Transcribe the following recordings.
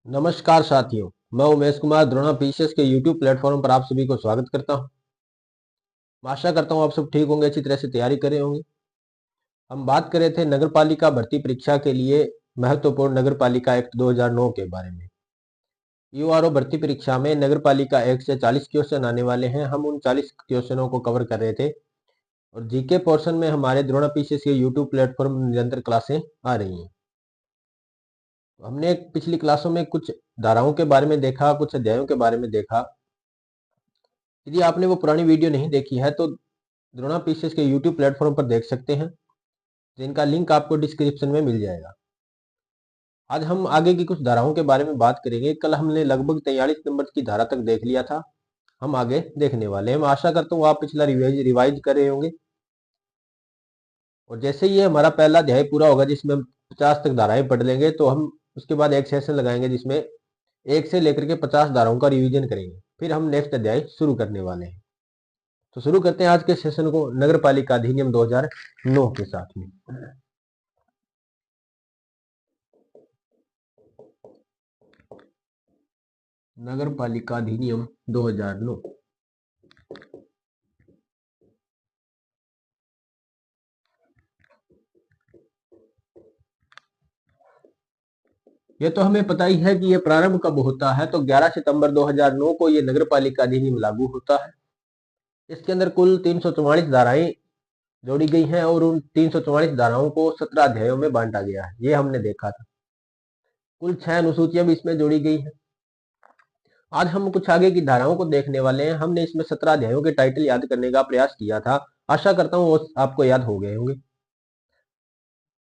नमस्कार साथियों, मैं उमेश कुमार द्रोणा पीसीएस के यूट्यूब प्लेटफॉर्म पर आप सभी को स्वागत करता हूं। मैं आशा करता हूं आप सब ठीक होंगे, अच्छी तरह से तैयारी करे होंगे। हम बात कर रहे थे नगर पालिका भर्ती परीक्षा के लिए महत्वपूर्ण नगर पालिका एक्ट 2009 के बारे में। यूआरओ भर्ती परीक्षा में नगर पालिका एक्ट से 40 क्वेश्चन आने वाले हैं। हम उन 40 क्वेश्चनों को कवर कर रहे थे और जीके पोर्शन में हमारे द्रोणा पीसीएस के यूट्यूब प्लेटफॉर्म निरंतर क्लासें आ रही हैं। हमने पिछली क्लासों में कुछ धाराओं के बारे में देखा, कुछ अध्यायों के बारे में देखा। यदि आपने वो पुरानी वीडियो नहीं देखी है तो द्रोणा पीसीएस के यूट्यूब प्लेटफॉर्म पर देख सकते हैं, जिनका लिंक आपको डिस्क्रिप्शन में मिल जाएगा। आज हम आगे की कुछ धाराओं के बारे में बात करेंगे। कल हमने लगभग 43 नंबर की धारा तक देख लिया था, हम आगे देखने वाले हैं। मैं आशा करता हूँ आप पिछला रिवाइज कर रहे होंगे। और जैसे ही हमारा पहला अध्याय पूरा होगा जिसमें हम 50 तक धाराएं पढ़ लेंगे, तो हम उसके बाद एक सेशन लगाएंगे जिसमें 1 से लेकर के 50 धाराओं का रिवीजन करेंगे। फिर हम नेक्स्ट अध्याय शुरू करने वाले हैं। तो शुरू करते हैं आज के सेशन को नगर पालिका अधिनियम 2009 के साथ में। नगर पालिका अधिनियम 2009। ये तो हमें पता ही है कि ये प्रारंभ कब होता है, तो 11 सितंबर 2009 को ये नगर पालिका अधिनियम लागू होता है। इसके अंदर कुल 344 धाराएं जोड़ी गई हैं और उन 344 धाराओं को 17 अध्यायों में बांटा गया है, ये हमने देखा था। कुल 6 अनुसूचियां भी इसमें जोड़ी गई हैं। आज हम कुछ आगे की धाराओं को देखने वाले हैं। हमने इसमें 17 अध्यायों के टाइटल याद करने का प्रयास किया था, आशा करता हूँ वो आपको याद हो गए होंगे।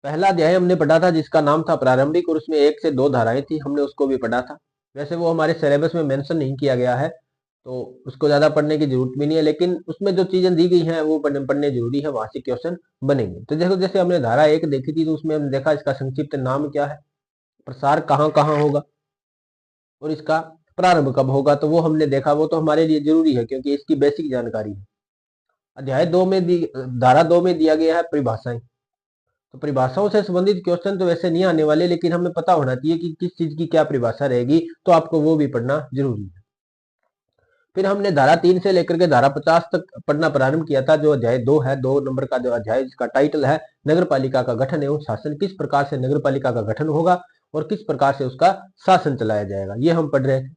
पहला अध्याय हमने पढ़ा था जिसका नाम था प्रारंभिक, और उसमें 1 से 2 धाराएं थी, हमने उसको भी पढ़ा था। वैसे वो हमारे सिलेबस में मेंशन नहीं किया गया है, तो उसको ज्यादा पढ़ने की जरूरत भी नहीं है, लेकिन उसमें जो चीजें दी गई हैं वो पढ़ने जरूरी है, वहां से क्वेश्चन बनेंगे। तो देखो, जैसे हमने धारा 1 देखी थी तो उसमें हमने देखा इसका संक्षिप्त नाम क्या है, प्रसार कहाँ कहाँ होगा और इसका प्रारंभ कब होगा, तो वो हमने देखा। वो तो हमारे लिए जरूरी है क्योंकि इसकी बेसिक जानकारी है। अध्याय 2 में धारा 2 में दिया गया है परिभाषाएं। तो परिभाषाओं से संबंधित क्वेश्चन तो वैसे नहीं आने वाले, लेकिन हमें पता होना चाहिए कि किस चीज की क्या परिभाषा रहेगी, तो आपको वो भी पढ़ना जरूरी है। फिर हमने धारा 3 से लेकर के धारा 50 तक पढ़ना प्रारंभ किया था, जो अध्याय 2 है, 2 नंबर का जो अध्याय, जिसका टाइटल है नगर पालिका का गठन एवं शासन। किस प्रकार से नगर पालिका का गठन होगा और किस प्रकार से उसका शासन चलाया जाएगा, ये हम पढ़ रहे थे।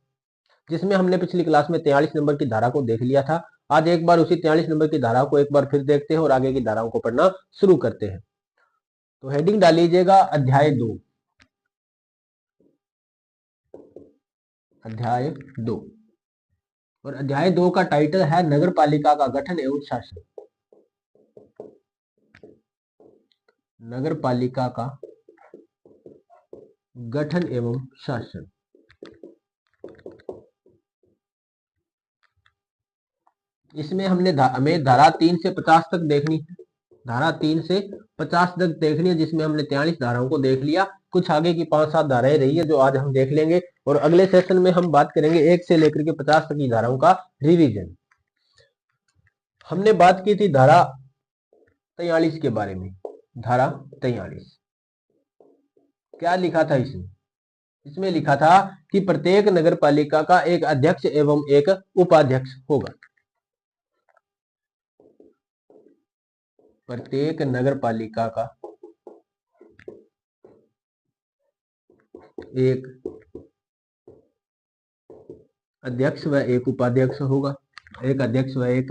जिसमें हमने पिछली क्लास में 43 नंबर की धारा को देख लिया था। आज एक बार उसी 43 नंबर की धारा को एक बार फिर देखते हैं और आगे की धाराओं को पढ़ना शुरू करते हैं। तो हेडिंग डाल लीजिएगा अध्याय 2। अध्याय 2 और अध्याय 2 का टाइटल है नगर पालिका का गठन एवं शासन। नगर पालिका का गठन एवं शासन। इसमें हमें धारा 3 से 50 तक देखनी है। धारा 3 से 50 तक देखनी है, जिसमें हमने 43 धाराओं को देख लिया। कुछ आगे की 5-7 धाराएं रही है जो आज हम देख लेंगे, और अगले सेशन में हम बात करेंगे 1 से लेकर के 50 तक की धाराओं का रिवीजन। हमने बात की थी धारा 43 के बारे में। धारा 43 क्या लिखा था इसमें? इसमें लिखा था कि प्रत्येक नगर पालिका का एक अध्यक्ष एवं एक उपाध्यक्ष होगा। प्रत्येक नगर पालिका का एक अध्यक्ष व एक उपाध्यक्ष होगा। एक अध्यक्ष व एक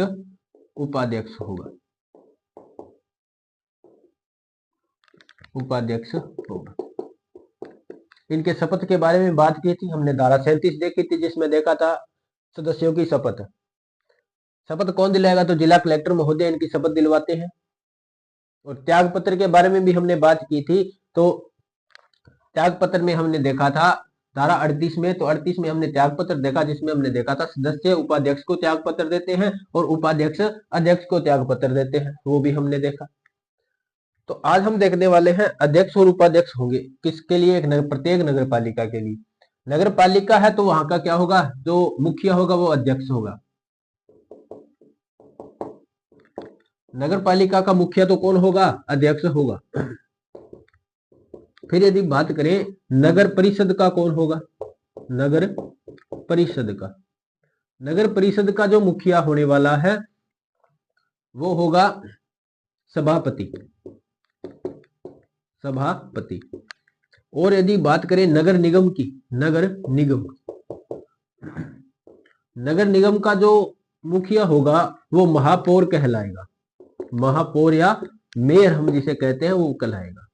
उपाध्यक्ष होगा। उपाध्यक्ष होगा। इनके शपथ के बारे में बात की थी हमने। धारा 37 देखी थी, जिसमें देखा था सदस्यों की शपथ। शपथ कौन दिलाएगा? तो जिला कलेक्टर महोदय इनकी शपथ दिलवाते हैं। और त्याग पत्र के बारे में भी हमने बात की थी। तो त्याग पत्र में हमने देखा था धारा 38 में, तो 38 में हमने त्याग पत्र देखा, जिसमें हमने देखा था सदस्य उपाध्यक्ष को त्याग पत्र देते हैं और उपाध्यक्ष अध्यक्ष को त्याग पत्र देते हैं, वो भी हमने देखा। तो आज हम देखने वाले हैं अध्यक्ष और उपाध्यक्ष होंगे किसके लिए? प्रत्येक नगर पालिका के लिए। नगर पालिका है तो वहां का क्या होगा? जो मुखिया होगा वो अध्यक्ष होगा। नगर पालिका का मुखिया तो कौन होगा? अध्यक्ष होगा। फिर यदि बात करें नगर परिषद का कौन होगा? नगर परिषद का। नगर परिषद का जो मुखिया होने वाला है वो होगा सभापति। सभापति। और यदि बात करें नगर निगम की, नगर निगम, नगर निगम का जो मुखिया होगा वो महापौर कहलाएगा। महापौर या मेयर हम जिसे कहते हैं वो कहलाएगा।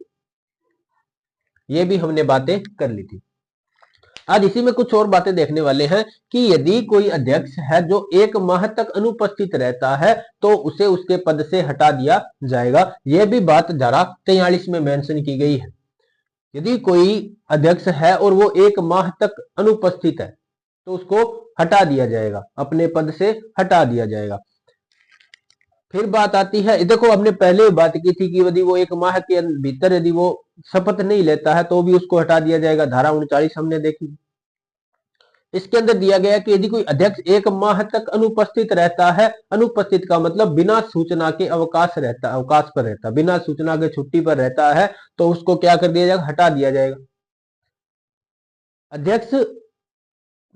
ये भी हमने बातें कर ली थी। आज इसी में कुछ और बातें देखने वाले हैं कि यदि कोई अध्यक्ष है जो 1 माह तक अनुपस्थित रहता है तो उसे उसके पद से हटा दिया जाएगा। यह भी बात धारा 43 में मेंशन की गई है। यदि कोई अध्यक्ष है और वो 1 माह तक अनुपस्थित है तो उसको हटा दिया जाएगा, अपने पद से हटा दिया जाएगा। फिर बात आती है, देखो हमने पहले बात की थी कि यदि वो 1 माह के भीतर यदि वो शपथ नहीं लेता है तो भी उसको हटा दिया जाएगा, धारा 39 हमने देखी। इसके अंदर दिया गया कि यदि कोई अध्यक्ष 1 माह तक अनुपस्थित रहता है, अनुपस्थित का मतलब बिना सूचना के अवकाश पर रहता, बिना सूचना के छुट्टी पर रहता है तो उसको क्या कर दिया जाएगा, हटा दिया जाएगा। अध्यक्ष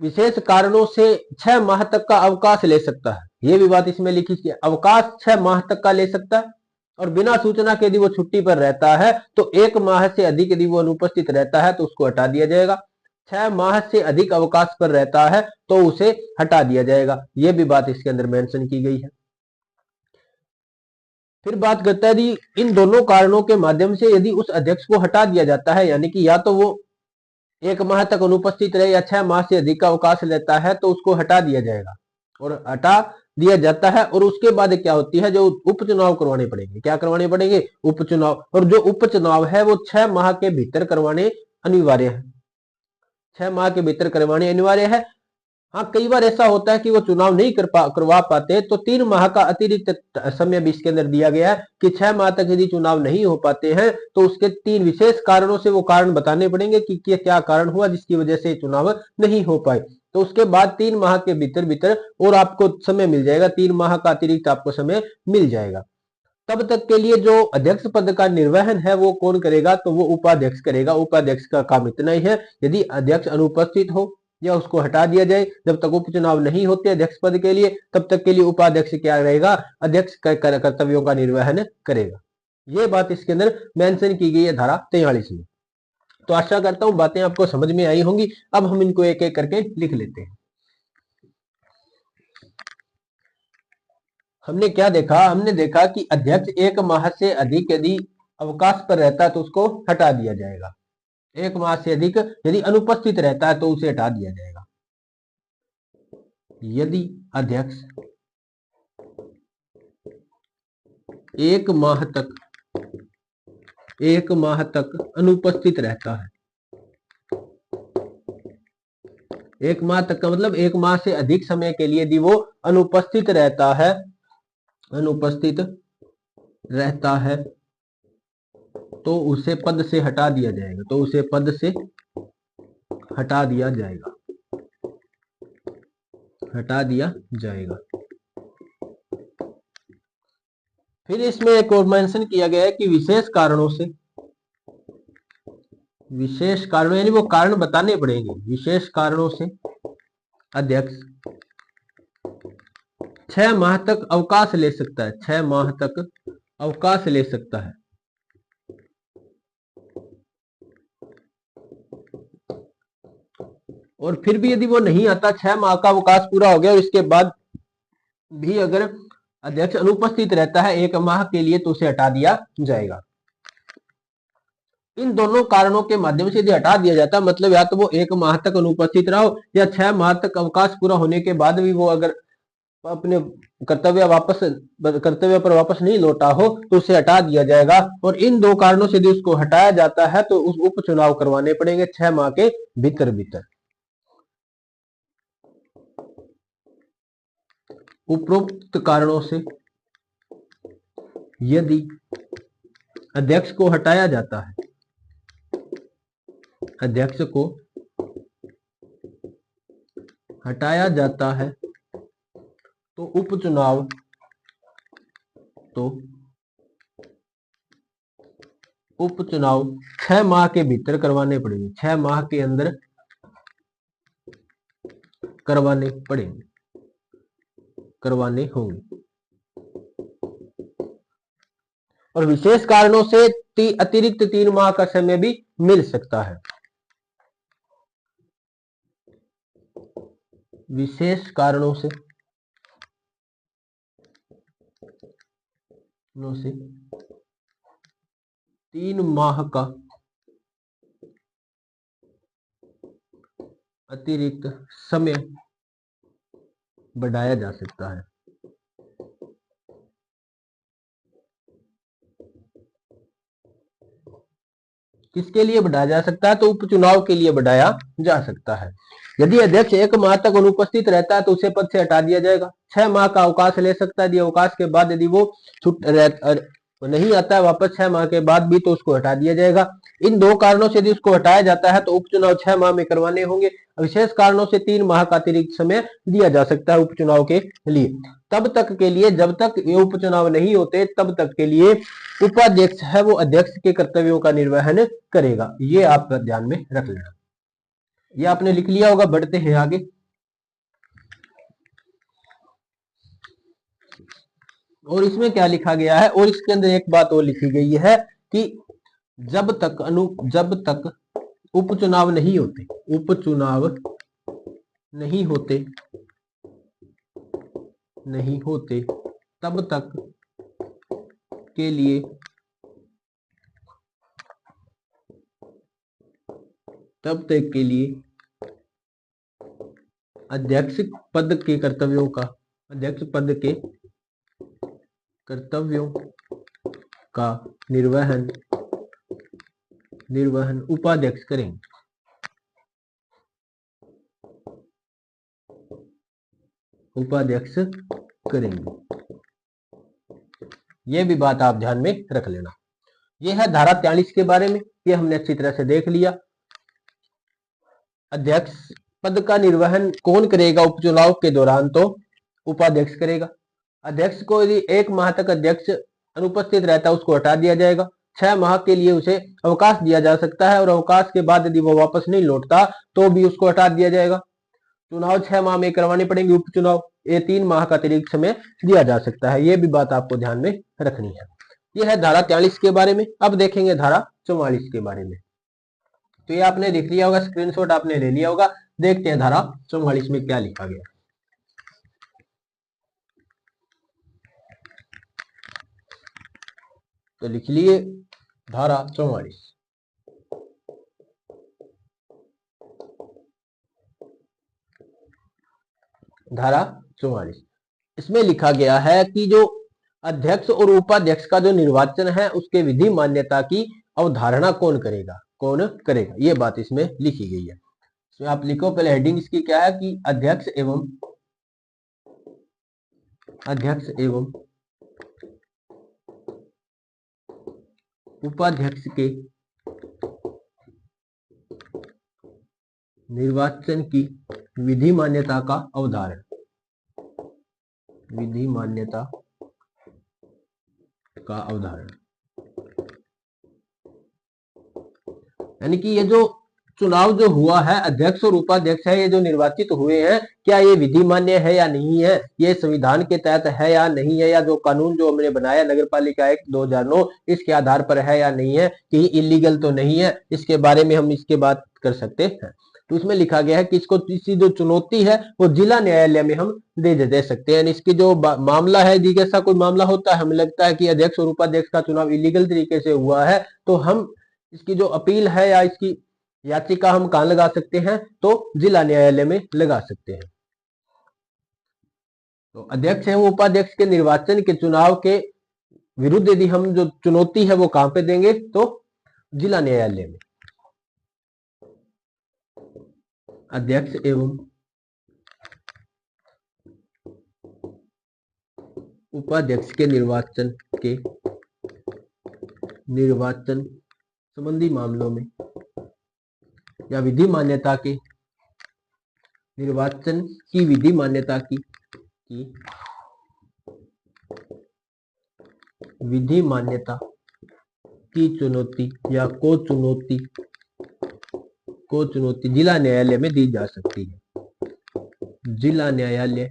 विशेष कारणों से 6 माह तक का अवकाश ले सकता है। यह भी बात इसमें लिखी है, अवकाश 6 माह तक का ले सकता है और बिना सूचना के यदि वो छुट्टी पर रहता है तो 1 माह से अधिक यदि वो अनुपस्थित रहता है तो उसको हटा दिया जाएगा। 6 माह से अधिक अवकाश पर रहता है तो उसे हटा दिया जाएगा। यह भी बात इसके अंदर मेंशन की गई है। फिर बात करता है यदि इन दोनों कारणों के माध्यम से यदि उस अध्यक्ष को हटा दिया जाता है, यानी कि या तो वो 1 माह तक अनुपस्थित रहे या 6 माह से अधिक का अवकाश लेता है तो उसको हटा दिया जाएगा। और हटा दिया जाता है और उसके बाद क्या होती है, जो उपचुनाव करवाने पड़ेंगे। क्या करवाने पड़ेंगे, उपचुनाव। और जो उपचुनाव है वो 6 माह के भीतर करवाने अनिवार्य है। 6 माह के भीतर करवाने अनिवार्य है। हाँ, कई बार ऐसा होता है कि वो चुनाव नहीं करवा पाते तो 3 माह का अतिरिक्त समय भी इसके अंदर दिया गया है कि 6 माह तक यदि चुनाव नहीं हो पाते हैं तो उसके 3 विशेष कारणों से वो कारण बताने पड़ेंगे कि क्या कारण हुआ जिसकी वजह से चुनाव नहीं हो पाए। तो उसके बाद 3 माह के भीतर भीतर और आपको समय मिल जाएगा, 3 माह का अतिरिक्त आपको समय मिल जाएगा। तब तक के लिए जो अध्यक्ष पद का निर्वहन है वो कौन करेगा, तो वो उपाध्यक्ष करेगा। उपाध्यक्ष का काम इतना ही है, यदि अध्यक्ष अनुपस्थित हो या उसको हटा दिया जाए, जब तक उपचुनाव नहीं होते अध्यक्ष पद के लिए तब तक के लिए उपाध्यक्ष क्या रहेगा, अध्यक्ष कर्तव्यों का निर्वहन करेगा। ये बात इसके अंदर मेंशन की गई है धारा 43 में। तो आशा करता हूं बातें आपको समझ में आई होंगी। अब हम इनको एक एक करके लिख लेते हैं। हमने क्या देखा, हमने देखा कि अध्यक्ष 1 माह से अधिक यदि अवकाश पर रहता है तो उसको हटा दिया जाएगा। 1 माह से अधिक यदि अनुपस्थित रहता है तो उसे हटा दिया जाएगा। यदि अध्यक्ष 1 माह तक अनुपस्थित रहता है, 1 माह तक का मतलब 1 माह से अधिक समय के लिए यदि वो अनुपस्थित रहता है, अनुपस्थित रहता है तो उसे पद से हटा दिया जाएगा। तो उसे पद से हटा दिया जाएगा, हटा दिया जाएगा। फिर इसमें एक और मेंशन किया गया है कि विशेष कारणों से, विशेष कारणों यानी वो कारण बताने पड़ेंगे। विशेष कारणों से अध्यक्ष 6 माह तक अवकाश ले सकता है, 6 माह तक अवकाश ले सकता है। और फिर भी यदि वो नहीं आता, 6 माह का अवकाश पूरा हो गया और इसके बाद भी अगर अध्यक्ष अनुपस्थित रहता है 1 माह के लिए तो उसे हटा दिया जाएगा। इन दोनों कारणों के माध्यम से यदि हटा दिया जाता, मतलब या तो वो 1 माह तक अनुपस्थित रहा हो या 6 माह तक अवकाश पूरा होने के बाद भी वो अगर अपने कर्तव्य पर वापस नहीं लौटा हो तो उसे हटा दिया जाएगा। और इन 2 कारणों से यदि उसको हटाया जाता है तो उस उपचुनाव करवाने पड़ेंगे 6 माह के भीतर भीतर। उपरोक्त कारणों से यदि अध्यक्ष को हटाया जाता है, अध्यक्ष को हटाया जाता है तो उपचुनाव 6 माह के भीतर करवाने पड़ेंगे। 6 माह के अंदर करवाने पड़ेंगे, करवाने होंगे। और विशेष कारणों से अतिरिक्त 3 माह का समय भी मिल सकता है। विशेष कारणों से 3 माह का अतिरिक्त समय बढ़ाया जा सकता है। किसके लिए बढ़ाया जा सकता है? तो उपचुनाव के लिए बढ़ाया जा सकता है। यदि अध्यक्ष 1 माह तक अनुपस्थित रहता है तो उसे पद से हटा दिया जाएगा। 6 माह का अवकाश ले सकता है। यदि अवकाश के बाद यदि वो छुट नहीं आता है वापस 6 माह के बाद भी, तो उसको हटा दिया जाएगा। इन 2 कारणों से यदि उसको हटाया जाता है तो उपचुनाव 6 माह में करवाने होंगे। विशेष कारणों से 3 माह का अतिरिक्त समय दिया जा सकता है उपचुनाव के लिए। तब तक के लिए, जब तक ये उपचुनाव नहीं होते, तब तक के लिए उपाध्यक्ष है वो अध्यक्ष के कर्तव्यों का निर्वहन करेगा। ये आप ध्यान में रख लेना। ये आपने लिख लिया होगा। बढ़ते हैं आगे। और इसमें क्या लिखा गया है, और इसके अंदर एक बात और लिखी गई है कि जब तक उपचुनाव नहीं होते, उपचुनाव नहीं होते तब तक के लिए अध्यक्ष पद के कर्तव्यों का निर्वहन उपाध्यक्ष करेंगे। यह भी बात आप ध्यान में रख लेना। यह है धारा 43 के बारे में। यह हमने अच्छी तरह से देख लिया। अध्यक्ष पद का निर्वहन कौन करेगा उपचुनाव के दौरान? तो उपाध्यक्ष करेगा। अध्यक्ष को यदि 1 माह तक अध्यक्ष अनुपस्थित रहता है उसको हटा दिया जाएगा। 6 माह के लिए उसे अवकाश दिया जा सकता है, और अवकाश के बाद यदि वो वापस नहीं लौटता तो भी उसको हटा दिया जाएगा। चुनाव 6 माह में करवाने पड़ेंगे उपचुनाव। ये 3 माह का अतिरिक्त समय दिया जा सकता है। ये भी बात आपको ध्यान में रखनी है। यह है धारा 43 के बारे में। अब देखेंगे धारा 44 के बारे में। तो ये आपने देख लिया होगा, स्क्रीनशॉट आपने ले लिया होगा। देखते हैं धारा 44 में क्या लिखा गया। तो लिख लिए धारा 44। धारा 44 इसमें लिखा गया है कि जो अध्यक्ष और उपाध्यक्ष का जो निर्वाचन है उसके विधि मान्यता की अवधारणा कौन करेगा। ये बात इसमें लिखी गई है। तो आप लिखो पहले हेडिंग इसकी क्या है कि अध्यक्ष एवं उपाध्यक्ष के निर्वाचन की विधि मान्यता का अवधारण। यानी कि ये जो चुनाव जो हुआ है, अध्यक्ष और उपाध्यक्ष है, ये जो निर्वाचित हुए हैं, क्या ये विधि मान्य है या नहीं है, ये संविधान के तहत है या नहीं है, या जो कानून जो हमने बनाया नगर पालिका एक्ट 2009 इसके आधार पर है या नहीं है, कि इलीगल तो नहीं है। इसके बारे में हम इसके बात कर सकते हैं। तो उसमें लिखा गया है कि इसको इसकी जो चुनौती है वो जिला न्यायालय में हम दे सकते हैं। इसकी जो मामला है, यदि ऐसा कोई मामला होता है, हमें लगता है कि अध्यक्ष और उपाध्यक्ष का चुनाव इलीगल तरीके से हुआ है, तो हम इसकी जो अपील है या इसकी याचिका हम कहां लगा सकते हैं? तो जिला न्यायालय में लगा सकते हैं। तो अध्यक्ष एवं उपाध्यक्ष के निर्वाचन के चुनाव के विरुद्ध यदि हम जो चुनौती है वो कहां पे देंगे? तो जिला न्यायालय में। अध्यक्ष एवं उपाध्यक्ष के निर्वाचन संबंधी मामलों में या विधि मान्यता के निर्वाचन की विधि मान्यता की विधि मान्यता की चुनौती या को चुनौती जिला न्यायालय में दी जा सकती है। जिला न्यायालय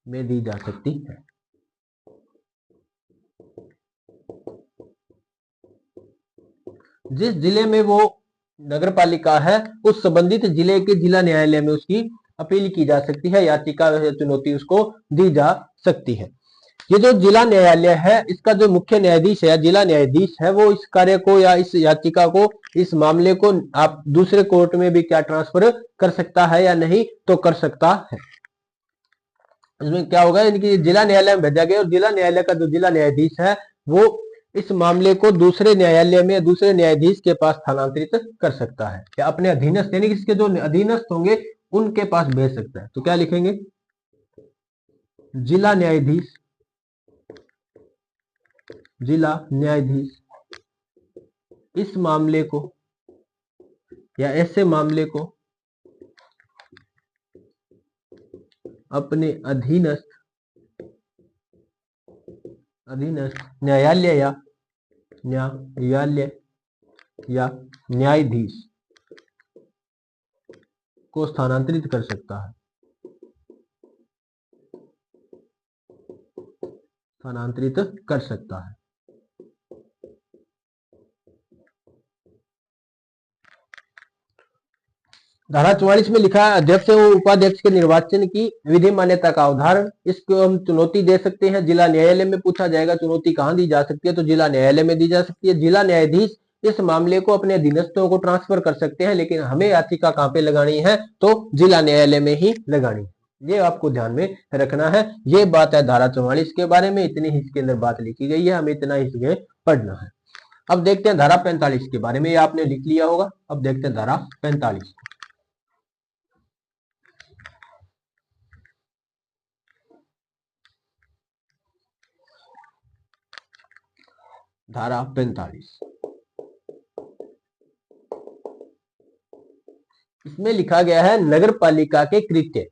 में दी जा सकती है। जिस जिले में वो नगर पालिका है उस संबंधित जिले के जिला न्यायालय में उसकी अपील की जा सकती है, याचिका या चुनौती उसको दी जा सकती है। ये जो जिला न्यायालय है इसका जो मुख्य न्यायाधीश है, जिला न्यायाधीश है, वो इस कार्य को या इस याचिका को, इस मामले को आप दूसरे कोर्ट में भी क्या ट्रांसफर कर सकता है या नहीं, तो कर सकता है। इसमें क्या होगा, इनकी जिला न्यायालय में भेजा गया और जिला न्यायालय का जो जिला न्यायाधीश है वो इस मामले को दूसरे न्यायालय में दूसरे न्यायाधीश के पास स्थानांतरित कर सकता है, या अपने अधीनस्थ यानी इसके जो अधीनस्थ होंगे उनके पास भेज सकता है। तो क्या लिखेंगे, जिला न्यायाधीश इस मामले को या ऐसे मामले को अपने अधीनस्थ न्यायालय या न्यायाधीश को स्थानांतरित कर सकता है, धारा 44 में लिखा है अध्यक्ष एवं उपाध्यक्ष के निर्वाचन की विधि मान्यता का अवधारण। इसको हम चुनौती दे सकते हैं, जिला न्यायालय में पूछा जाएगा। चुनौती कहां दी जा सकती है, तो जिला न्यायालय में दी जा सकती है। जिला न्यायाधीश इस मामले को अपने अधीनस्थों को ट्रांसफर कर सकते हैं, लेकिन हमें याचिका कहां पे लगानी है, तो जिला न्यायालय में ही लगानी है। ये आपको ध्यान में रखना है। ये बात है धारा 44 के बारे में, इतनी ही इसके अंदर बात लिखी गई है, हमें इतना ही इसमें पढ़ना है। अब देखते हैं धारा 45 के बारे में, ये आपने लिख लिया होगा। अब देखते हैं धारा 45। धारा 45 इसमें लिखा गया है नगर पालिका के कृत्य।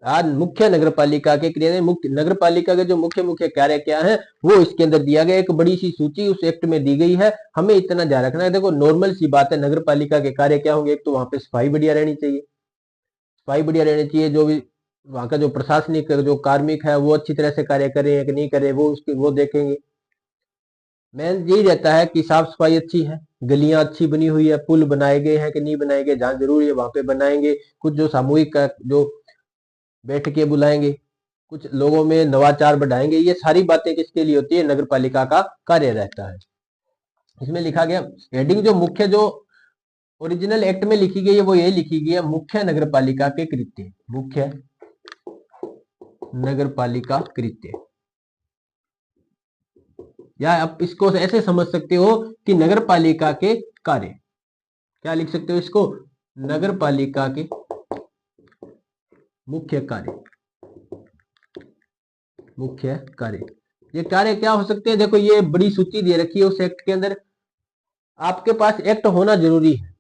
आज मुख्य नगर पालिका के क्रिया, मुख्य नगर पालिका के जो मुख्य कार्य क्या है वो इसके अंदर दिया गया। एक बड़ी सी सूची उस एक्ट में दी गई है, हमें इतना ध्यान रखना है। देखो नॉर्मल सी बात है, नगर पालिका के कार्य क्या होंगे, एक तो वहां पे सफाई बढ़िया रहनी चाहिए, जो भी वहां का जो प्रशासनिक जो कार्मिक है वो अच्छी तरह से कार्य करे या कि नहीं करे, वो देखेंगे। मेन यही रहता है कि साफ सफाई अच्छी है, गलियां अच्छी बनी हुई है, पुल बनाए गए हैं कि नहीं बनाए गए, जहां जरूरी है वहां पे बनाएंगे। कुछ जो सामूहिक जो बैठकें बुलाएंगे, कुछ लोगों में नवाचार बढ़ाएंगे। ये सारी बातें किसके लिए होती है, नगर पालिका का कार्य रहता है। इसमें लिखा गया हेडिंग जो मुख्य जो ओरिजिनल एक्ट में लिखी गई है वो ये लिखी गई है, मुख्य नगर पालिका के कृत्य, मुख्य नगर पालिका कृत्य। या आप इसको ऐसे समझ सकते हो कि नगर पालिका के कार्य, क्या लिख सकते हो इसको, नगर पालिका के मुख्य कार्य। ये कार्य क्या हो सकते हैं, देखो ये बड़ी सूची दे रखी है उस एक्ट के अंदर। आपके पास एक्ट होना जरूरी है,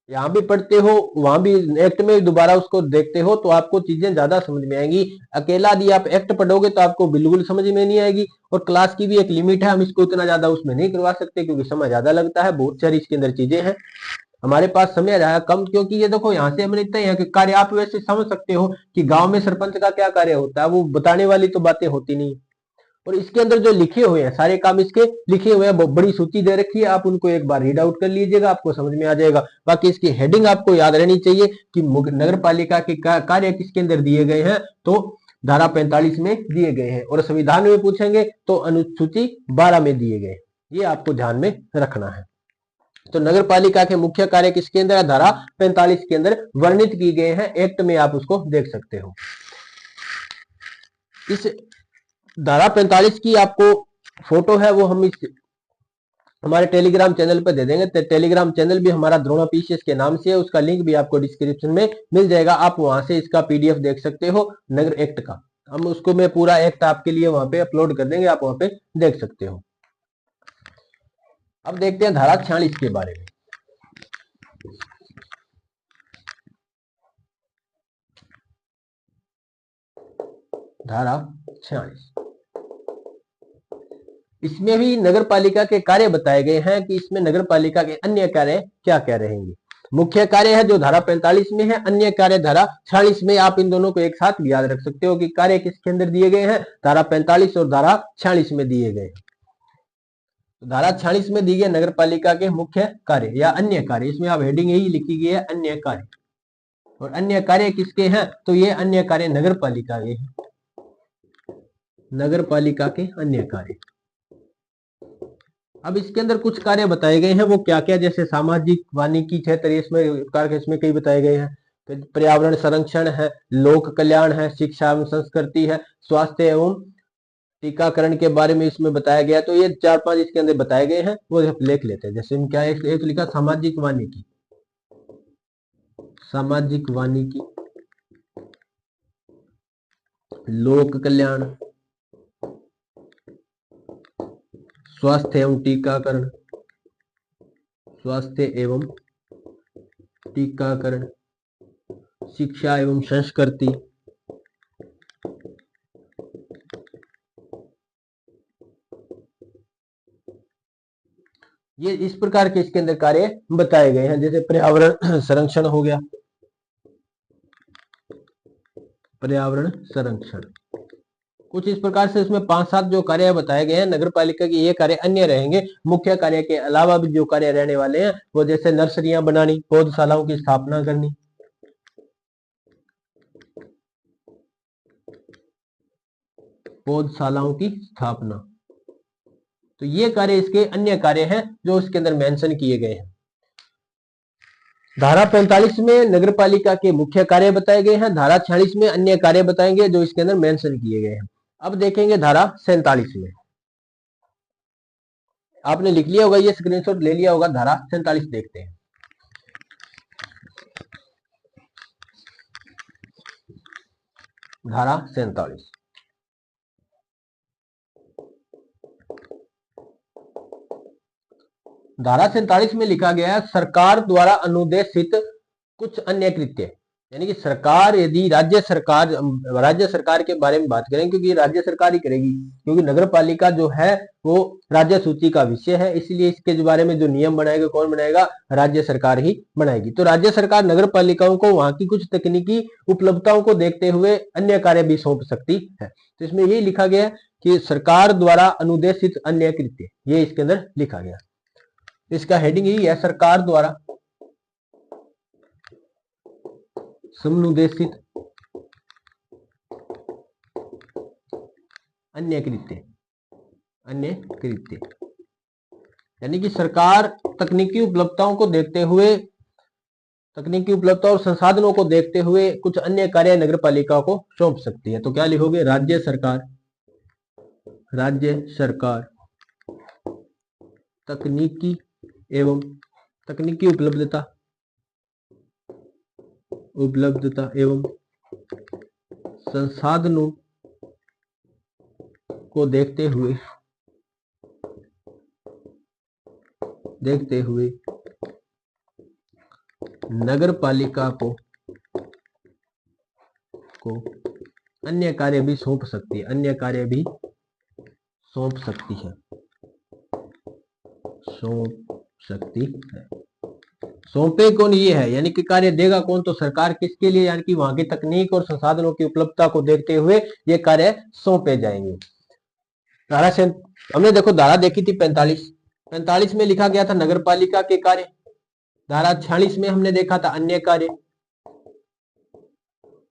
यहां भी पढ़ते हो वहां भी एक्ट में दोबारा उसको देखते हो तो आपको चीजें ज्यादा समझ में आएंगी। अकेला यदि आप एक्ट पढ़ोगे तो आपको बिल्कुल समझ में नहीं आएगी। और क्लास की भी एक लिमिट है, हम इसको इतना ज्यादा उसमें नहीं करवा सकते क्योंकि समय ज्यादा लगता है, बहुत सारी इसके अंदर चीजें हैं, हमारे पास समय रहा कम। क्योंकि ये देखो यहाँ से हमने इतना ही है कि कार्य आप वैसे समझ सकते हो कि गांव में सरपंच का क्या कार्य होता है, वो बताने वाली तो बातें होती नहीं। और इसके अंदर जो लिखे हुए हैं सारे काम इसके लिखे हुए हैं, बड़ी सूची दे रखी है, आप उनको एक बार रीड आउट कर लीजिएगा, आपको समझ में आ जाएगा। बाकी इसकी हेडिंग आपको याद रहनी चाहिए कि नगर पालिका के कार्य किसके अंदर दिए गए हैं, तो धारा 45 में दिए गए हैं। और संविधान में पूछेंगे तो अनुसूची 12 में दिए गए, ये आपको ध्यान में रखना है। तो नगर पालिका के मुख्य कार्य किसके अंदर है, धारा 45 के अंदर वर्णित किए गए हैं, एक्ट में आप उसको देख सकते हो। इस धारा 45 की आपको फोटो है वो हम इस हमारे टेलीग्राम चैनल पर दे देंगे। टेलीग्राम चैनल भी हमारा द्रोणा पीसीएस के नाम से है, उसका लिंक भी आपको डिस्क्रिप्शन में मिल जाएगा, आप वहां से इसका पीडीएफ देख सकते हो नगर एक्ट का। हम उसको मैं पूरा एक्ट आपके लिए वहां पे अपलोड कर देंगे, आप वहां पे देख सकते हो। अब देखते हैं धारा 46 के बारे में। धारा 46 इसमें भी नगर पालिका के कार्य बताए गए हैं कि इसमें नगर पालिका के अन्य कार्य क्या क्या रहेंगे। मुख्य कार्य है जो धारा 45 में है, अन्य कार्य धारा 46 में। आप इन दोनों को एक साथ भी याद रख सकते हो कि कार्य किसके अंदर दिए गए हैं, धारा 45 और धारा 46 में दिए गए। तो धारा 46 में दी गई नगर पालिका के मुख्य कार्य या अन्य कार्य, इसमें आप हेडिंग यही लिखी गई है अन्य कार्य। और अन्य कार्य किसके हैं, तो ये अन्य कार्य नगर पालिका के, नगर पालिका के अन्य कार्य। अब इसके अंदर कुछ कार्य बताए गए हैं, वो क्या क्या, जैसे सामाजिक वानिकी क्षेत्र, इसमें कई बताए गए हैं। पर्यावरण संरक्षण है, लोक कल्याण है, शिक्षा एवं संस्कृति है, स्वास्थ्य एवं टीकाकरण के बारे में इसमें बताया गया। तो ये 4-5 इसके अंदर बताए गए हैं, वो लिख लेते हैं। जैसे क्या है, एक लिखा सामाजिक वानिकी, सामाजिक वानिकी, लोक कल्याण, स्वास्थ्य एवं टीकाकरण, स्वास्थ्य एवं टीकाकरण, शिक्षा एवं संस्कृति, ये इस प्रकार के इसके अंदर कार्य बताए गए हैं। जैसे पर्यावरण संरक्षण हो गया, पर्यावरण संरक्षण, कुछ इस प्रकार से इसमें 5-7 जो कार्य बताए गए हैं नगर पालिका की। ये कार्य अन्य रहेंगे, मुख्य कार्य के अलावा भी जो कार्य रहने वाले हैं वो जैसे नर्सरियां बनानी, पौधशालाओं की स्थापना करनी, पौधशालाओं की स्थापना, तो ये कार्य इसके अन्य कार्य हैं जो इसके अंदर मेंशन किए गए हैं। धारा 45 में नगर पालिका के मुख्य कार्य बताए गए हैं, धारा 46 में अन्य कार्य बताएंगे जो इसके अंदर मेंशन किए गए हैं। अब देखेंगे धारा 47 में, आपने लिख लिया होगा, ये स्क्रीनशॉट ले लिया होगा। धारा 47 देखते हैं। धारा 47, धारा 47 में लिखा गया है सरकार द्वारा अनुदेशित कुछ अन्य कृत्य, यानी कि सरकार, यदि राज्य सरकार के बारे में बात करें, क्योंकि राज्य सरकार ही करेगी, क्योंकि नगर पालिका जो है वो राज्य सूची का विषय है, इसलिए इसके बारे में जो नियम बनाएगा कौन बनाएगा, राज्य सरकार ही बनाएगी। तो राज्य सरकार नगर पालिकाओं को वहां की कुछ तकनीकी उपलब्धताओं को देखते हुए अन्य कार्य भी सौंप सकती है। तो इसमें यही लिखा गया है कि सरकार द्वारा अनुदेशित अन्य कृत्य, ये इसके अंदर लिखा गया। इसका हेडिंग यही है, सरकार द्वारा समनुदेशित अन्य कृत्य, अन्य कृत्य, यानी कि सरकार तकनीकी उपलब्धताओं को देखते हुए, तकनीकी उपलब्धता और संसाधनों को देखते हुए कुछ अन्य कार्य नगर पालिका को सौंप सकती है। तो क्या लिखोगे, राज्य सरकार, राज्य सरकार तकनीकी एवं तकनीकी उपलब्धता एवं संसाधनों को देखते हुए नगर पालिका को अन्य कार्य भी सौंप सकती है, अन्य कार्य भी सौंप सकती है, सौंप सकती है। सौंपे कौन, ये है, यानी कि कार्य देगा कौन, तो सरकार। किसके लिए, यानी कि वहां की तकनीक और संसाधनों की उपलब्धता को देखते हुए ये कार्य सौंपे जाएंगे। धारा से हमने देखो धारा देखी थी 45 में लिखा गया था नगर पालिका के कार्य। धारा 46 में हमने देखा था अन्य कार्य,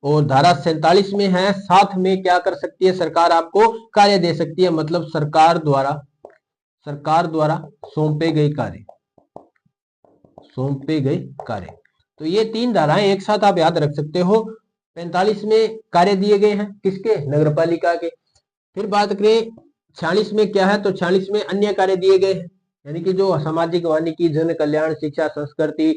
और धारा 47 में है साथ में क्या कर सकती है सरकार, आपको कार्य दे सकती है, मतलब सरकार द्वारा सौंपे गए कार्य, सौंपे गए कार्य। तो ये 3 धाराएं एक साथ आप याद रख सकते हो। 45 में कार्य दिए गए हैं किसके, नगर पालिका के। फिर बात करें 46 में क्या है, तो 46 में अन्य कार्य दिए गए हैं, यानी कि जो सामाजिक वानिकी, जन कल्याण, शिक्षा, संस्कृति,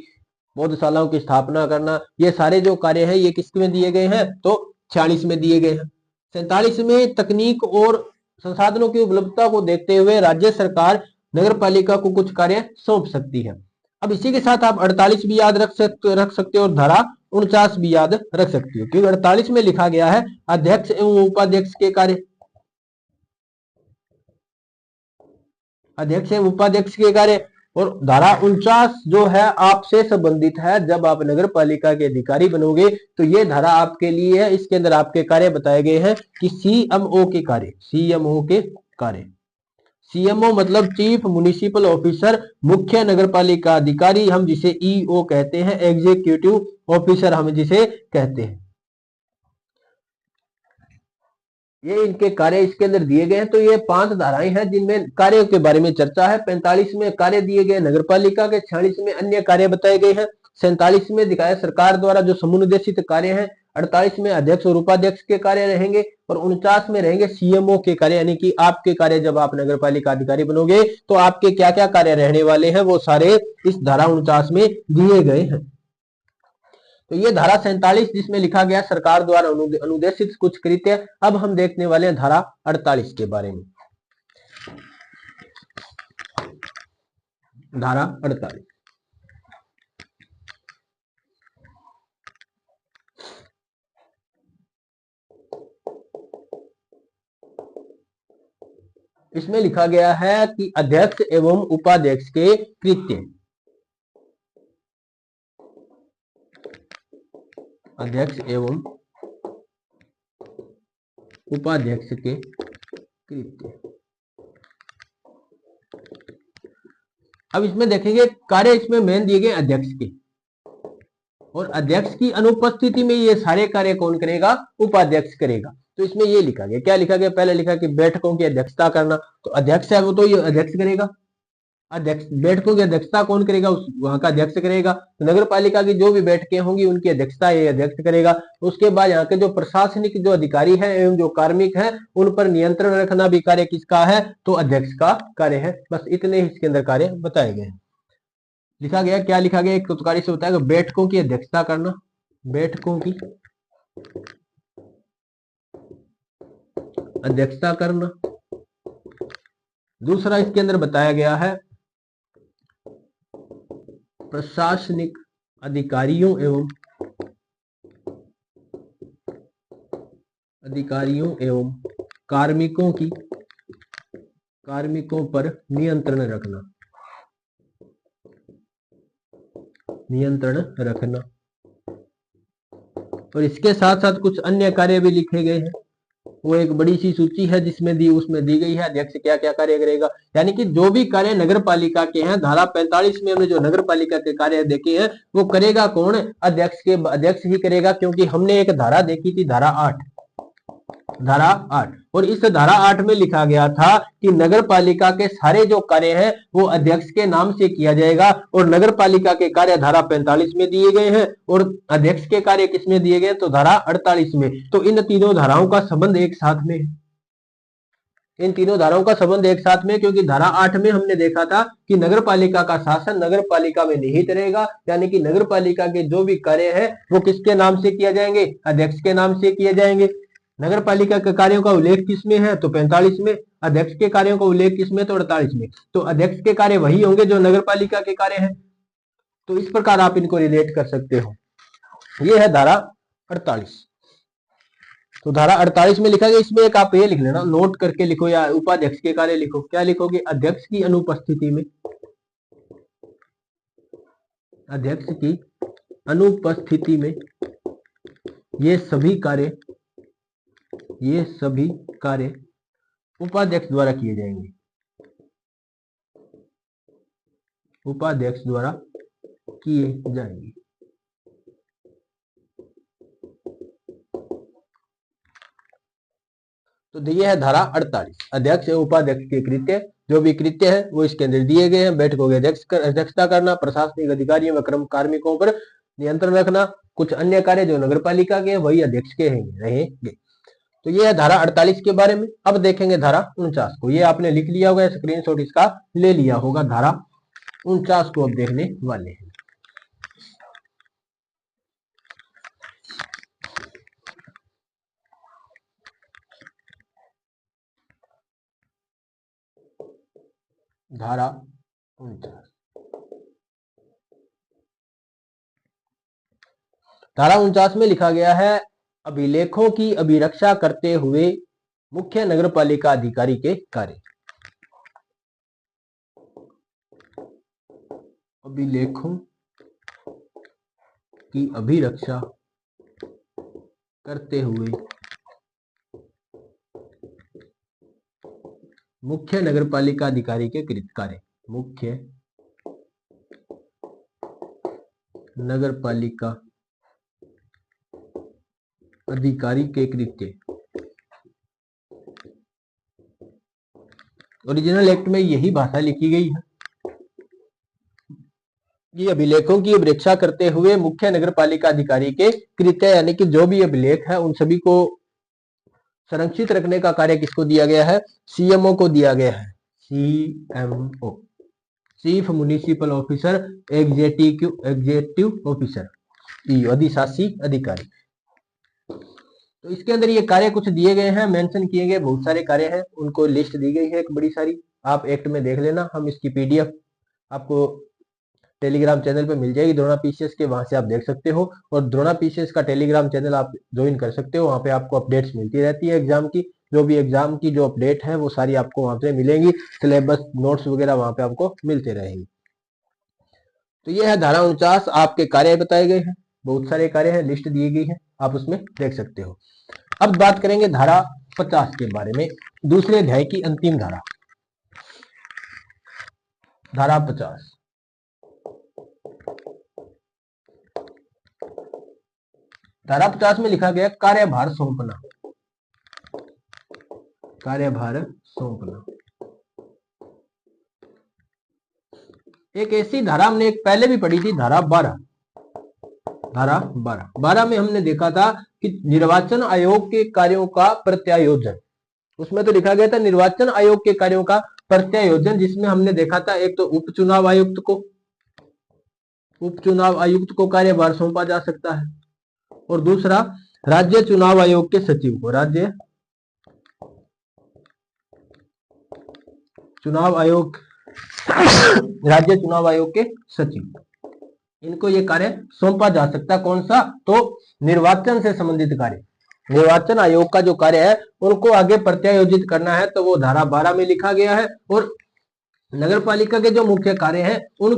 पौधशालाओं की स्थापना करना, ये सारे जो कार्य हैं ये किसके में दिए गए हैं, तो 46 में दिए गए हैं। 47 में तकनीक और संसाधनों की उपलब्धता को देखते हुए राज्य सरकार नगर पालिका को कुछ कार्य सौंप सकती है। अब इसी के साथ आप 48 भी याद रख सकते हो और धारा 49 भी याद रख सकते हो, क्योंकि 48 में लिखा गया है अध्यक्ष एवं उपाध्यक्ष के कार्य, अध्यक्ष एवं उपाध्यक्ष के कार्य। और धारा 49 जो है आपसे संबंधित है। जब आप नगर पालिका के अधिकारी बनोगे तो ये धारा आपके लिए है। इसके अंदर आपके कार्य बताए गए हैं कि सीएमओ के कार्य, सीएमओ के कार्य। सीएमओ मतलब चीफ म्युनिसिपल ऑफिसर, मुख्य नगर पालिका अधिकारी, हम जिसे ईओ कहते हैं, एग्जीक्यूटिव ऑफिसर हम जिसे कहते हैं। ये इनके कार्य इसके अंदर दिए गए हैं। तो ये 5 धाराएं हैं जिनमें कार्यों के बारे में चर्चा है। 45 में कार्य दिए गए नगर पालिका के, 46 में अन्य कार्य बताए गए हैं, 47 में दिखाया सरकार द्वारा जो समुन्देशित कार्य है, 48 में अध्यक्ष और उपाध्यक्ष के कार्य रहेंगे और 49 में रहेंगे सीएमओ के कार्य, यानी कि आपके कार्य। जब आप नगर पालिका अधिकारी बनोगे तो आपके क्या क्या कार्य रहने वाले हैं वो सारे इस धारा 49 में दिए गए हैं। तो ये धारा 47 जिसमें लिखा गया सरकार द्वारा अनुदेशित कुछ कृत्य। अब हम देखने वाले हैं धारा 48 के बारे में। धारा 48 इसमें लिखा गया है कि अध्यक्ष एवं उपाध्यक्ष के कृत्य, अध्यक्ष एवं उपाध्यक्ष के कृत्य। अब इसमें देखेंगे कार्य इसमें मेन दिए गए अध्यक्ष के, और अध्यक्ष की अनुपस्थिति में ये सारे कार्य कौन करेगा? उपाध्यक्ष करेगा। तो इसमें ये लिखा गया, क्या लिखा गया? पहले लिखा कि बैठकों की अध्यक्षता करना, तो अध्यक्ष है वो तो ये अध्यक्ष करेगा। अध्यक्ष, बैठकों की अध्यक्षता कौन करेगा? उस वहां का अध्यक्ष करेगा। तो नगर पालिका की जो भी बैठकें होंगी उनकी अध्यक्षता ये अध्यक्ष करेगा। उसके बाद यहाँ के जो प्रशासनिक जो अधिकारी हैं एवं जो कार्मिक हैं उन पर नियंत्रण रखना भी कार्य किसका है? तो अध्यक्ष का कार्य है। बस इतने ही इसके अंदर कार्य बताए गए हैं। लिखा गया, क्या लिखा गया? एक कार्य से बताया बैठकों की अध्यक्षता करना, बैठकों की अध्यक्षता करना। दूसरा इसके अंदर बताया गया है प्रशासनिक अधिकारियों एवं कार्मिकों पर नियंत्रण रखना। और इसके साथ साथ कुछ अन्य कार्य भी लिखे गए हैं। वो एक बड़ी सी सूची है जिसमें उसमें दी गई है अध्यक्ष क्या क्या कार्य करेगा। यानी कि जो भी कार्य नगर पालिका के हैं, धारा 45 में हमने जो नगर पालिका के कार्य देखे हैं वो करेगा कौन? अध्यक्ष ही करेगा। क्योंकि हमने एक धारा देखी थी, धारा 8, और इस धारा 8 में लिखा गया था कि नगर पालिका के सारे जो कार्य हैं वो अध्यक्ष के नाम से किया जाएगा। और नगर पालिका के कार्य धारा 45 में दिए गए हैं और अध्यक्ष के कार्य किसमें दिए गए? तो धारा 48 में। तो इन तीनों धाराओं का संबंध एक साथ में, इन तीनों धाराओं का संबंध एक साथ में, क्योंकि धारा 8 में हमने देखा था कि नगर पालिका का शासन नगर पालिका में निहित रहेगा। यानी कि नगर पालिका के जो भी कार्य है वो किसके नाम से किए जाएंगे? अध्यक्ष के नाम से किए जाएंगे। नगर पालिका के कार्यों का उल्लेख किसमें है? तो 45 में। अध्यक्ष के कार्यों का उल्लेख किसमें? तो 48 में। तो अध्यक्ष के कार्य वही होंगे जो नगर पालिका के कार्य हैं। तो इस प्रकार आप इनको रिलेट कर सकते हो। ये है धारा 48। तो धारा 48 में लिखा गया, इसमें एक आप ये लिख लेना, नोट करके लिखो या उपाध्यक्ष के कार्य लिखो। क्या लिखोगे? अध्यक्ष की अनुपस्थिति में, अध्यक्ष की अनुपस्थिति में ये सभी कार्य उपाध्यक्ष द्वारा किए जाएंगे, उपाध्यक्ष द्वारा किए जाएंगे। तो ये है धारा 48, अध्यक्ष एवं उपाध्यक्ष के कृत्य। जो भी कृत्य है वो इसके अंदर दिए गए हैं। बैठकों की अध्यक्षता करना, प्रशासनिक अधिकारियों व कार्मिकों पर नियंत्रण रखना, कुछ अन्य कार्य जो नगर पालिका के वही अध्यक्ष के रहेंगे। तो ये है धारा 48 के बारे में। अब देखेंगे धारा 49 को। ये आपने लिख लिया होगा, स्क्रीनशॉट इसका ले लिया होगा। धारा 49 को अब देखने वाले हैं। धारा 49, धारा 49 में लिखा गया है अभिलेखों की अभिरक्षा करते हुए मुख्य नगरपालिका अधिकारी के कार्य। अभिलेखों की अभिरक्षा करते हुए मुख्य नगरपालिका अधिकारी के कृत कार्य। मुख्य नगरपालिका अधिकारी के कृत्य। ओरिजिनल एक्ट में यही भाषा लिखी गई है कि अभिलेखों की अभिरक्षा करते हुए मुख्य नगरपालिका अधिकारी के कृत्य, यानी कि जो भी अभिलेख है उन सभी को संरक्षित रखने का कार्य किसको दिया गया है? सीएमओ को दिया गया है। CMO, chief municipal officer, executive officer, अधिशासी अधिकारी। तो इसके अंदर ये कार्य कुछ दिए गए हैं, मेंशन किए गए बहुत सारे कार्य हैं, उनको लिस्ट दी गई है एक बड़ी सारी। आप एक्ट में देख लेना, हम इसकी पीडीएफ आपको टेलीग्राम चैनल पे मिल जाएगी द्रोणा पीसीएस के, वहां से आप देख सकते हो। और द्रोणा पीसीएस का टेलीग्राम चैनल आप ज्वाइन कर सकते हो, वहां पे आपको अपडेट्स मिलती रहती है एग्जाम की। जो भी एग्जाम की जो अपडेट है वो सारी आपको वहां पे मिलेंगी, सिलेबस नोट्स वगैरह वहां पे आपको मिलते रहेंगे। तो ये है धारा 49, आपके कार्य बताए गए हैं, बहुत सारे कार्य हैं, लिस्ट दी गई है, आप उसमें देख सकते हो। अब बात करेंगे धारा 50 के बारे में, दूसरे अध्याय की अंतिम धारा, धारा 50। धारा 50 में लिखा गया कार्यभार सौंपना। कार्यभार सौंपना एक ऐसी धारा हमने एक पहले भी पढ़ी थी, धारा 12। धारा 12 में हमने देखा था कि निर्वाचन आयोग के कार्यों का प्रत्यायोजन, उसमें तो लिखा गया था निर्वाचन आयोग के कार्यों का प्रत्यायोजन, जिसमें हमने देखा था एक तो उपचुनाव आयुक्त को कार्यभार सौंपा जा सकता है, और दूसरा राज्य चुनाव आयोग के सचिव को, राज्य चुनाव आयोग के सचिव, इनको ये कार्य सौंपा जा सकता है। कौन सा? तो निर्वाचन से संबंधित कार्य, निर्वाचन आयोग का जो कार्य है उनको आगे प्रत्यायोजित करना है, तो वो धारा 12 में लिखा गया है। और नगरपालिका के जो मुख्य कार्य हैं उन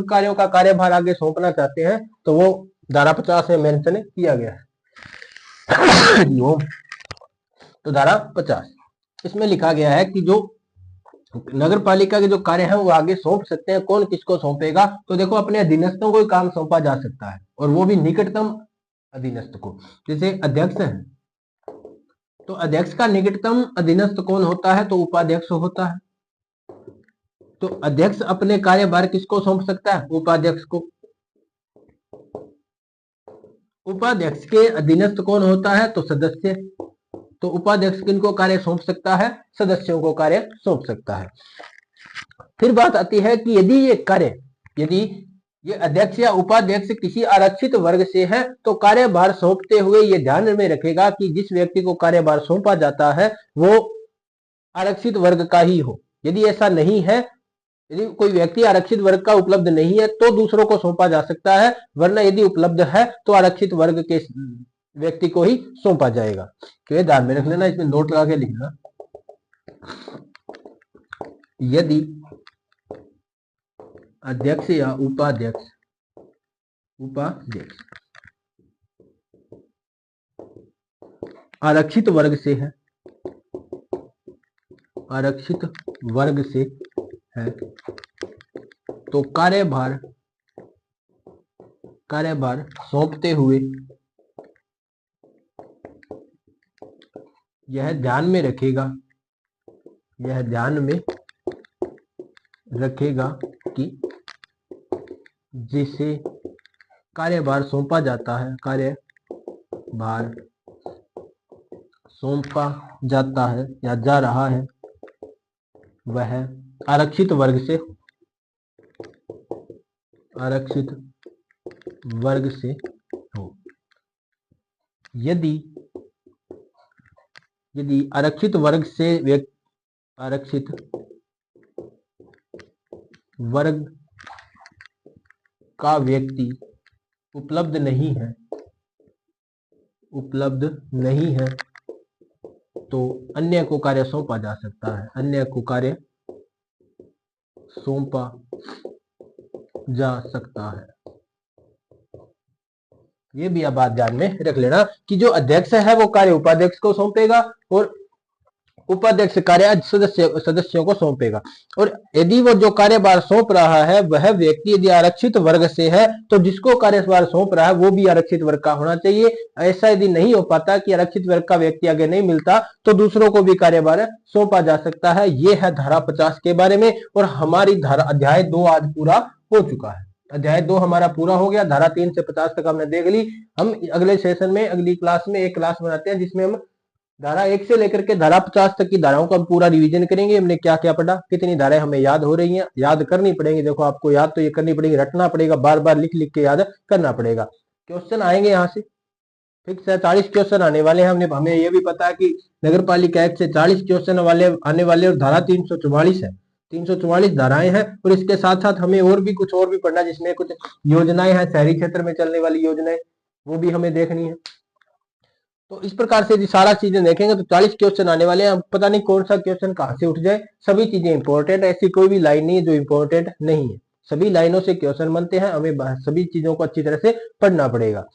कार्यों का कार्यभार आगे सौंपना चाहते हैं तो वो धारा 50 में मेंशन किया गया है। तो धारा 50 इसमें लिखा गया है कि जो नगरपालिका के जो कार्य हैं वो आगे सौंप सकते हैं। कौन किसको सौंपेगा? तो देखो अपने अधीनस्थों को काम सौंपा जा सकता है, और वो भी निकटतम अधीनस्थ को। जैसे अध्यक्ष है तो अध्यक्ष का निकटतम अधीनस्थ कौन होता है? तो उपाध्यक्ष होता है। तो अध्यक्ष अपने कार्यभार किसको सौंप सकता है? उपाध्यक्ष को। उपाध्यक्ष के अधीनस्थ कौन होता है? तो सदस्य। तो उपाध्यक्ष किनको कार्य सौंप सकता है? सदस्यों को कार्य सौंप सकता है। फिर बात आती है कि यदि ये अध्यक्ष या उपाध्यक्ष किसी आरक्षित वर्ग से है तो कार्यभार सौंपते हुए ये ध्यान में रखेगा कि जिस व्यक्ति को कार्यभार सौंपा जाता है वो आरक्षित वर्ग का ही हो। यदि ऐसा नहीं है, यदि कोई व्यक्ति आरक्षित वर्ग का उपलब्ध नहीं है तो दूसरों को सौंपा जा सकता है, वरना यदि उपलब्ध है तो आरक्षित वर्ग के व्यक्ति को ही सौंपा जाएगा। तो ये ध्यान में रख लेना, इसमें नोट लगा के लिखना। यदि अध्यक्ष या उपाध्यक्ष आरक्षित वर्ग से है तो कार्यभार सौंपते हुए यह ध्यान में रखेगा कि जिसे कार्यभार सौंपा जाता है या जा रहा है वह आरक्षित वर्ग से हो। यदि आरक्षित वर्ग का व्यक्ति उपलब्ध नहीं है तो अन्य को कार्य सौंपा जा सकता है। अन्य को कार्य सौंपा जा सकता है। ये भी आप बात ध्यान में रख लेना कि जो अध्यक्ष है वो कार्य उपाध्यक्ष को सौंपेगा और उपाध्यक्ष कार्य सदस्यों को सौंपेगा। और यदि वो जो कार्यभार सौंप रहा है वह व्यक्ति यदि आरक्षित वर्ग से है तो जिसको कार्यभार सौंप रहा है वो भी आरक्षित वर्ग का होना चाहिए। ऐसा यदि नहीं हो पाता कि आरक्षित वर्ग का व्यक्ति आगे नहीं मिलता तो दूसरों को भी कार्यभार सौंपा जा सकता है। ये है धारा 50 के बारे में। और हमारी धारा अध्याय 2 आज पूरा हो चुका है। अध्याय 2 हमारा पूरा हो गया। धारा 3 से 50 तक हमने देख ली। हम अगले सेशन में अगली क्लास में एक क्लास बनाते हैं जिसमें हम धारा 1 से लेकर के धारा 50 तक की धाराओं का हम पूरा रिवीजन करेंगे। हमने क्या क्या पढ़ा, कितनी धाराएं हमें याद हो रही हैं, याद करनी पड़ेगी। देखो आपको याद तो ये करनी पड़ेगी, रटना पड़ेगा, बार बार लिख लिख के याद करना पड़ेगा। क्वेश्चन आएंगे यहाँ से फिक्स है, 40 क्वेश्चन आने वाले हैं। हमें ये भी पता है कि नगर पालिका एक्ट से 40 क्वेश्चन आने वाले और धारा 344 है, 344 धाराएं हैं। और इसके साथ साथ हमें और भी पढ़ना, जिसमें कुछ योजनाएं हैं शहरी क्षेत्र में चलने वाली योजनाएं, वो भी हमें देखनी है। तो इस प्रकार से सारा चीजें देखेंगे तो 40 क्वेश्चन आने वाले हैं। पता नहीं कौन सा क्वेश्चन कहाँ से उठ जाए, सभी चीजें इंपॉर्टेंट, ऐसी कोई भी लाइन नहीं है जो इंपॉर्टेंट नहीं है। सभी लाइनों से क्वेश्चन बनते हैं, हमें सभी चीजों को अच्छी तरह से पढ़ना पड़ेगा।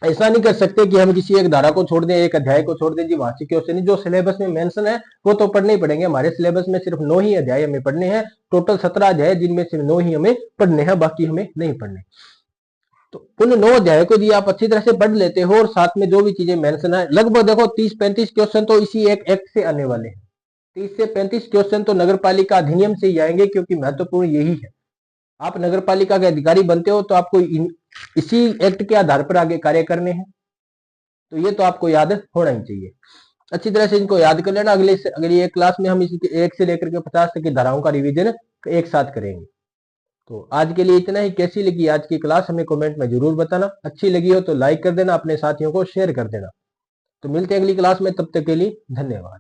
ऐसा नहीं कर सकते कि हम किसी एक धारा को छोड़ दें, एक अध्याय को छोड़ दें जी वहां से क्वेश्चन नहीं। जो सिलेबस में मेंशन है वो तो पढ़ने ही पड़ेंगे। हमारे सिलेबस में सिर्फ 9 ही अध्याय हमें पढ़ने हैं, टोटल 17 अध्याय जिनमें सिर्फ 9 ही हमें पढ़ने हैं, बाकी हमें नहीं पढ़ने। तो उन 9 अध्याय को यदि आप अच्छी तरह से पढ़ लेते हो और साथ में जो भी चीजें मेंशन है, लगभग देखो 30-35 क्वेश्चन तो इसी एक एक्ट से आने वाले हैं। 30 से 35 क्वेश्चन तो नगर पालिका अधिनियम से ही आएंगे, क्योंकि महत्वपूर्ण यही है। आप नगर पालिका के अधिकारी बनते हो तो आपको इसी एक्ट के आधार पर आगे कार्य करने हैं। तो ये तो आपको याद होना ही चाहिए। अच्छी तरह से इनको याद कर लेना। अगली एक क्लास में हम इसी 1 से लेकर के 50 तक की धाराओं का रिवीजन एक साथ करेंगे। तो आज के लिए इतना ही। कैसी लगी आज की क्लास हमें कमेंट में जरूर बताना। अच्छी लगी हो तो लाइक कर देना, अपने साथियों को शेयर कर देना। तो मिलते हैं अगली क्लास में, तब तक के लिए धन्यवाद।